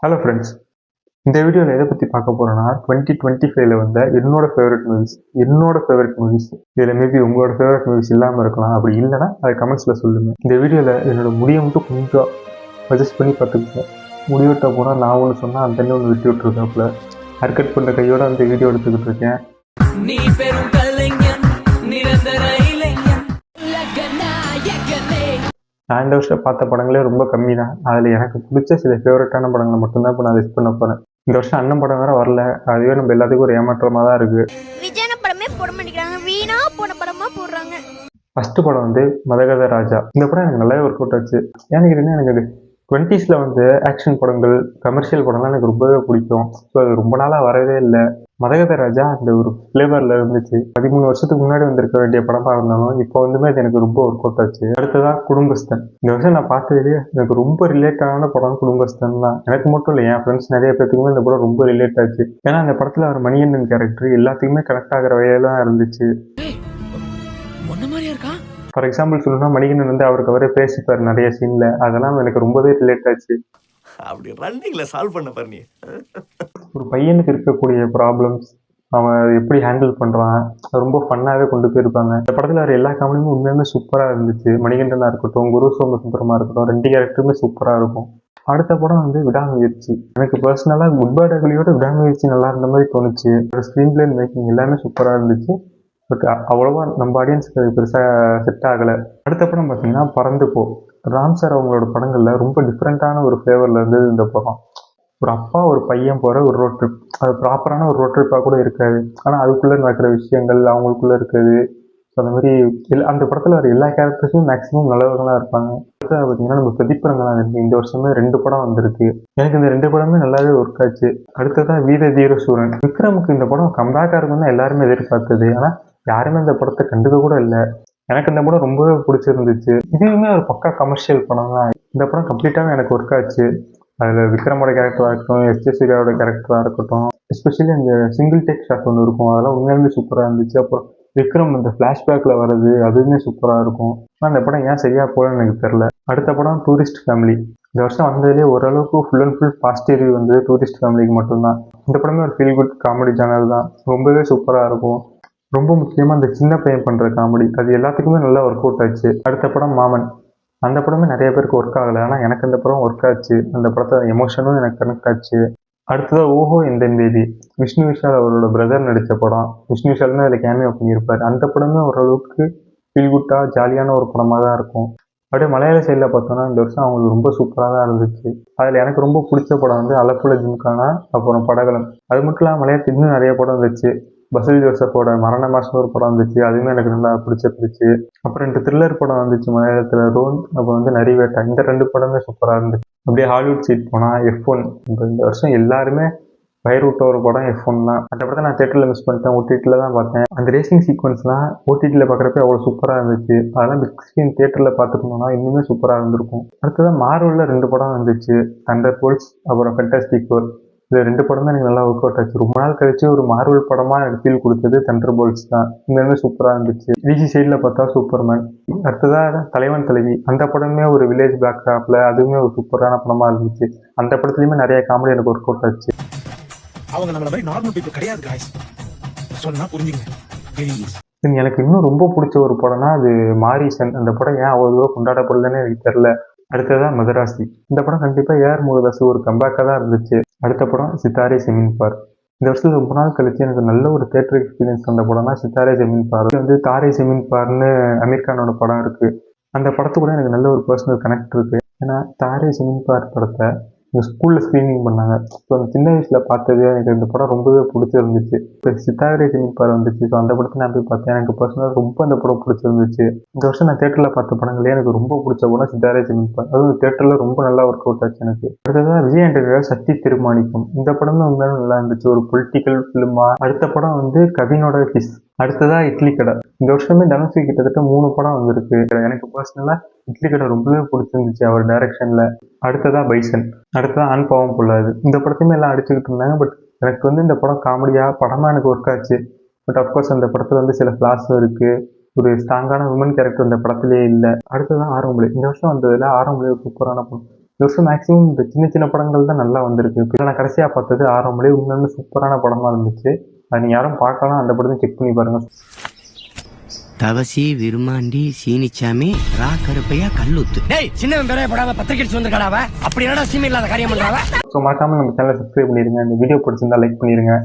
Hello friends, இந்த வீடியோவில் எதை பற்றி பார்க்க போகிறோன்னா 2025 வந்த என்னோட ஃபேவரட் மூவிஸ். இதில் மேபி உங்களோட ஃபேவரட் மூவிஸ் இல்லாமல் இருக்கலாம். அப்படி இல்லைன்னா அதை கமெண்ட்ஸில் சொல்லுங்கள். இந்த வீடியோவில் என்னோட முடியை மட்டும் கொஞ்சம் அட்ஜஸ்ட் பண்ணி பார்த்துக்கிட்டேன். முடிவெட்ட போனால் நான் ஒன்று சொன்னால் அந்த தண்ணி ஒன்று வெட்டி விட்டுருக்காப்புல. ஹேர் கட் பண்ண கையோட அந்த வீடியோ எடுத்துக்கிட்டு இருக்கேன். நான் இந்த வருஷம் பார்த்த படங்களே ரொம்ப கம்மி தான். அதில் எனக்கு பிடிச்ச சில ஃபேவரட்டான படங்களை மட்டும்தான் இப்போ நான் லிஸ்ட் பண்ண போகிறேன். இந்த வருஷம் அண்ணன் படம் வேற வரல. அதுவே நம்ம எல்லாத்துக்கும் ஒரு ஏமாற்றமாக தான் இருக்குது. ஃபர்ஸ்ட் படம் வந்து மதகத ராஜா. இந்த படம் எனக்கு நல்லாவே ஒர்க் அவுட் ஆச்சு. ஏன்னு கேட்டீங்கன்னா, எனக்கு 20s வந்து ஆக்ஷன் படங்கள், கமர்ஷியல் படம்லாம் எனக்கு ரொம்பவே பிடிக்கும். ஸோ அது ரொம்ப நாளாக வரவே இல்லை. மதகத ராஜா அந்த ஒரு ஃப்ளேவரில் இருந்துச்சு. 13 வருஷத்துக்கு முன்னாடி வந்திருக்க வேண்டிய படமாக இருந்தாலும் இப்போ வந்துமே அது எனக்கு ரொம்ப ஒர்க் அவுட் ஆச்சு. அடுத்ததான் குடும்பஸ்தன். இந்த வருஷம் நான் பார்த்ததுலேயே எனக்கு ரொம்ப ரிலேட்டான படம் குடும்பஸ்தன் தான். எனக்கு மட்டும் இல்லை, என் ஃப்ரெண்ட்ஸ் நிறைய பேருக்குமே இந்த படம் ரொம்ப ரிலேட் ஆச்சு. ஏன்னா அந்த படத்தில் ஒரு மணிகண்டன் கேரக்டர் எல்லாத்துக்குமே கனெக்ட் ஆகிற வகையில தான் இருந்துச்சு. ஃபார் எக்ஸாம்பிள் சொல்லணும்னா, மணிகண்டன் வந்து அவருக்கு அவரே பேசிப்பார் நிறைய சீன்ல. அதெல்லாம் எனக்கு ரொம்பவே ரிலேட் ஆச்சு. அப்படி ரன்னிங்ல சால்வ் பண்ண பாரு. நீ ஒரு பையனுக்கு இருக்கக்கூடிய ப்ராப்ளம்ஸ் அவன் எப்படி ஹேண்டில் பண்ணுறான், ரொம்ப ஃபன்னாகவே கொண்டு போயிருப்பாங்க. இந்த படத்தில் வர எல்லா காமெடியுமே உண்மையுமே சூப்பராக இருந்துச்சு. மணிகண்டனாக இருக்கட்டும், குரு சோமசுந்தரமாக இருக்கட்டும், 2 கேரக்டருமே சூப்பராக இருக்கும். அடுத்த படம் வந்து விடாமுயற்சி. எனக்கு பர்சனலாக குட் பேட் அக்லியோட விடாமுயற்சி நல்லா இருந்த மாதிரி தோணுச்சு. ஒரு ஸ்க்ரீன் பிளே மேக்கிங் எல்லாமே சூப்பராக இருந்துச்சு. பட் அவ்வளோவா நம்ம ஆடியன்ஸுக்கு அது பெருசாக செட் ஆகலை. அடுத்த படம் பார்த்தீங்கன்னா பறந்து போ. ராம் சார் அவங்களோட படங்களில் ரொம்ப டிஃப்ரெண்ட்டான ஒரு ஃப்ளேவரில் இருந்தது இந்த படம். ஒரு அப்பா ஒரு பையன் போகிற ஒரு ரோட் ட்ரிப். அது ப்ராப்பரான ஒரு ரோட் ட்ரிப்பாக கூட இருக்காது. ஆனால் அதுக்குள்ளே நடக்கிற விஷயங்கள் அவங்களுக்குள்ளே இருக்குது. ஸோ அந்த மாதிரி அந்த படத்தில் வர எல்லா கேரக்டர்ஸும் மேக்ஸிமம் நல்லவர்களாக இருப்பாங்க. அடுத்து பார்த்தீங்கன்னா நம்ம பிரதிபரங்களாக இருக்குது. இந்த வருஷமே 2 படம் வந்திருக்கு. எனக்கு இந்த 2 படமே நல்லாவே ஒர்க் ஆச்சு. அடுத்ததான் வீர தீர சூரன். விக்ரமுக்கு இந்த படம் கம்பேக்காக இருக்குன்னு எல்லாருமே எதிர்பார்த்தது. ஆனால் யாருமே இந்த படத்தை கண்டுக்க கூட இல்லை. எனக்கு இந்த படம் ரொம்பவே பிடிச்சிருந்துச்சு. இதுவுமே ஒரு பக்கா கமர்ஷியல் படம் தான். இந்த படம் கம்ப்ளீட்டாகவே எனக்கு ஒர்க் ஆச்சு. அதில் விக்ரமோட கேரக்டராக இருக்கட்டும், எஸ்.ஜே. சூர்யாவோட கேரக்டராக இருக்கட்டும், எஸ்பெஷலி அந்த சிங்கிள் டேக் ஷாட் ஒன்று இருக்கும், அதெல்லாம் உண்மையாலுமே சூப்பராக இருந்துச்சு. அப்புறம் விக்ரம் அந்த ஃப்ளாஷ்பேக்கில் வர்றது அதுவுமே சூப்பராக இருக்கும். ஆனால் அந்த படம் ஏன் சரியாக போகலன்னு எனக்கு தெரில. அடுத்த படம் டூரிஸ்ட் ஃபேமிலி. இந்த வருஷம் வந்ததுலேயே ஓரளவுக்கு full and full positive review வந்தது டூரிஸ்ட் ஃபேமிலிக்கு மட்டும்தான். இந்த படமே ஒரு ஃபீல் குட் காமெடி ஜானர் தான். ரொம்பவே சூப்பராக இருக்கும். ரொம்ப முக்கியமாக அந்த சின்ன பையன் பண்ணுற காமெடி அது எல்லாத்துக்குமே நல்லா ஒர்க் அவுட் ஆச்சு. அடுத்த படம் மாமன். அந்த படமே நிறைய பேருக்கு ஒர்க் ஆகலை. ஆனால் எனக்கு அந்த படம் ஒர்க் ஆச்சு. அந்த படத்தை எமோஷனும் எனக்கு கனெக்ட் ஆச்சு. அடுத்ததாக ஓஹோ எந்தன் பேபி. விஷ்ணு விஷால் அவரோட பிரதர் நடித்த படம். விஷ்ணு விஷாலுமே அதில் கேமியோ பண்ணியிருப்பார். அந்த படமே ஓரளவுக்கு ஃபீல் குட்டாக ஜாலியான ஒரு படமாக தான் இருக்கும். அப்படியே மலையாள சைடில் பார்த்தோன்னா இந்த வருஷம் அவங்களுக்கு ரொம்ப சூப்பராக தான் இருந்துச்சு. அதில் எனக்கு ரொம்ப பிடிச்ச படம் வந்து அலப்புல ஜிம்கானா, அப்புறம் படகளம். அது மட்டும் இல்லாமல் மலையாளத்தில் இன்னும் நிறைய படம் இருந்துச்சு. பசில் ஜோசப்போட மரண மாசம் ஒரு படம் வந்துச்சு. அதுவுமே எனக்கு நல்லா பிடிச்சிருந்துச்சு. அப்புறம் 2 த்ரில்லர் படம் வந்துச்சு மலையாளத்தில், ரோன், அப்புறம் வந்து நரிவேட்டா. இந்த 2 படமே சூப்பராக இருந்துச்சு. அப்படியே ஹாலிவுட் சைட் போனால் F1. இந்த வருஷம் எல்லாருமே வயிறு விட்ட ஒரு படம் F1 தான். அந்த படத்தை நான் தேட்டரில் மிஸ் பண்ணிட்டேன், ஓடிடியில் தான் பார்த்தேன். அந்த ரேசிங் சீக்வன்ஸ்லாம் ஓடிடியில் பார்க்குறப்ப அவ்வளோ சூப்பராக இருந்துச்சு. அதெல்லாம் பிக் ஸ்க்ரீன் தேட்டரில் பார்த்துக்கணுன்னா இன்னுமே சூப்பராக இருந்திருக்கும். அடுத்ததான் மார்வலில் 2 படம் வந்துச்சு, தண்டர் போல்ட்ஸ், அப்புறம் ஃபென்டாஸ்டிக் ஃபோர். இந்த 2 படம் தான் எனக்கு நல்லா ஒர்க் அவுட் ஆச்சு. ரொம்ப நாள் கழிச்சு ஒரு மார்வல் படமாக எனக்கு ஃபீல் கொடுத்தது தண்டர் போல்ட்ஸ் தான். இன்னுமே சூப்பராக இருந்துச்சு. டிசி சைடில் பார்த்தா சூப்பர்மேன். அடுத்ததாக தலைவன் தலைவி. அந்த படமே ஒரு வில்லேஜ் பேக் ட்ராப்பில் அதுவுமே ஒரு சூப்பரான படமாக இருந்துச்சு. அந்த படத்துலையுமே நிறைய காமெடி எனக்கு ஒர்க் அவுட் ஆச்சு. அவங்க நம்மள மாதிரி நார்மல் பீப்பிள் கிடையாது गाइस, சொன்னா புரிஞ்சுங்க ப்ளீஸ். எனக்கு இன்னும் ரொம்ப பிடிச்ச ஒரு படம்னா அது மாரிசன். அந்த படம் ஏன் அவ்வளோ தூரம் கொண்டாடப்படுதுன்னு எனக்கு தெரில. அடுத்ததான் மதராசி. இந்த படம் கண்டிப்பாக ஏஆர் முருகதாஸ் ஒரு கம்பேக்காக தான் இருந்துச்சு. அடுத்த படம் சித்தாரே ஜமீன் பார். இந்த வருஷம் ரொம்ப நாள் கழிச்சு எனக்கு நல்ல ஒரு தேட்டர் எக்ஸ்பீரியன்ஸ் அந்த படம்னா சித்தாரே ஜமீன் பார். வந்து தாரே ஜமீன் பார்னு அமீர் கானோட படம் இருக்குது. அந்த படத்து கூட எனக்கு நல்ல ஒரு பர்சனல் கனெக்ட் இருக்குது. ஏன்னா தாரே ஜமீன் பார் படத்தை இந்த ஸ்கூலில் ஸ்க்ரீனிங் பண்ணாங்க. ஸோ அந்த சின்ன வயசில் பார்த்தது எனக்கு இந்த படம் ரொம்பவே பிடிச்சிருந்துச்சு. இப்போ சித்தாரே ஜமீன் பார் வந்துச்சு. ஸோ அந்த படத்தை நான் போய் பார்த்தேன். எனக்கு பர்சனலாக ரொம்ப அந்த படம் பிடிச்சிருந்துச்சு. இந்த வருஷம் நான் தேட்டரில் பார்த்த படங்களே எனக்கு ரொம்ப பிடிச்ச படம் சித்தாரே ஜமீன் பார். அதுவும் தேட்டரில் ரொம்ப நல்லா ஒர்க் அவுட் ஆச்சு எனக்கு. அடுத்ததான் விஜய் ஆண்டனியோட சக்தி திருமாணிக்கம். இந்த படமே உண்மையாக நல்லா இருந்துச்சு, ஒரு பொலிட்டிக்கல் ஃபிலிமா. அடுத்த படம் வந்து கவினோட கிஸ். அடுத்ததாக இட்லி கடை. இந்த வருஷமே தனுஷ் கிட்டத்தட்ட 3 படம் வந்திருக்கு. எனக்கு பர்சனலாக இட்லி கடை ரொம்பவே பிடிச்சிருந்துச்சு அவர் டைரக்ஷனில். அடுத்ததாக பைசன். அடுத்ததான் ஆண் பாவம் பொல்லாது. இந்த படத்தையுமே எல்லாம் அடிச்சுக்கிட்டு இருந்தாங்க. பட் எனக்கு வந்து இந்த படம் காமெடியாக படமாக எனக்கு ஒர்க் ஆச்சு. பட் அஃப்கோர்ஸ் அந்த படத்தில் வந்து சில ஃப்ளாஸும் இருக்குது. ஒரு ஸ்ட்ராங்கான உமன் கேரக்டர் இந்த படத்துலேயே இல்லை. அடுத்ததான் ஆரம்புலே. இந்த வருஷம் வந்ததில் ஆரம்புலே ஒரு சூப்பரான படம். இந்த வருஷம் மேக்ஸிமம் இந்த சின்ன சின்ன படங்கள் தான் நல்லா வந்திருக்கு. இப்போ நான் கடைசியாக பார்த்தது 6 மணி உண்மையுமே சூப்பரான படமாக இருந்துச்சு. அது நீங்கள் யாரும் பார்க்கலாம், அந்த படத்தை செக் பண்ணி பாருங்கள். தவசி விருமாண்டி சீனிச்சாமி ரா கருப்பையா கல்லுத்து. டேய் சின்னவன் பெரிய படாம பத்திரிக்கை வந்திருக்காடாவ. அப்படி என்னடா சீமை இல்லாத காரியம் பண்றாவ. ஸோ மறக்காமல் நம்ம சேனலை சப்ஸ்கிரைப் பண்ணிடுங்க. இந்த வீடியோ பிடிச்சிருந்தா லைக் பண்ணிடுங்க.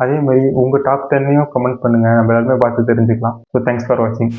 அதே மாதிரி உங்கள் டாப் 10 கமெண்ட் பண்ணுங்கள். நம்ம எல்லாருமே பார்த்து தெரிஞ்சுக்கலாம். ஸோ தேங்க்ஸ் ஃபார் வாட்சிங்.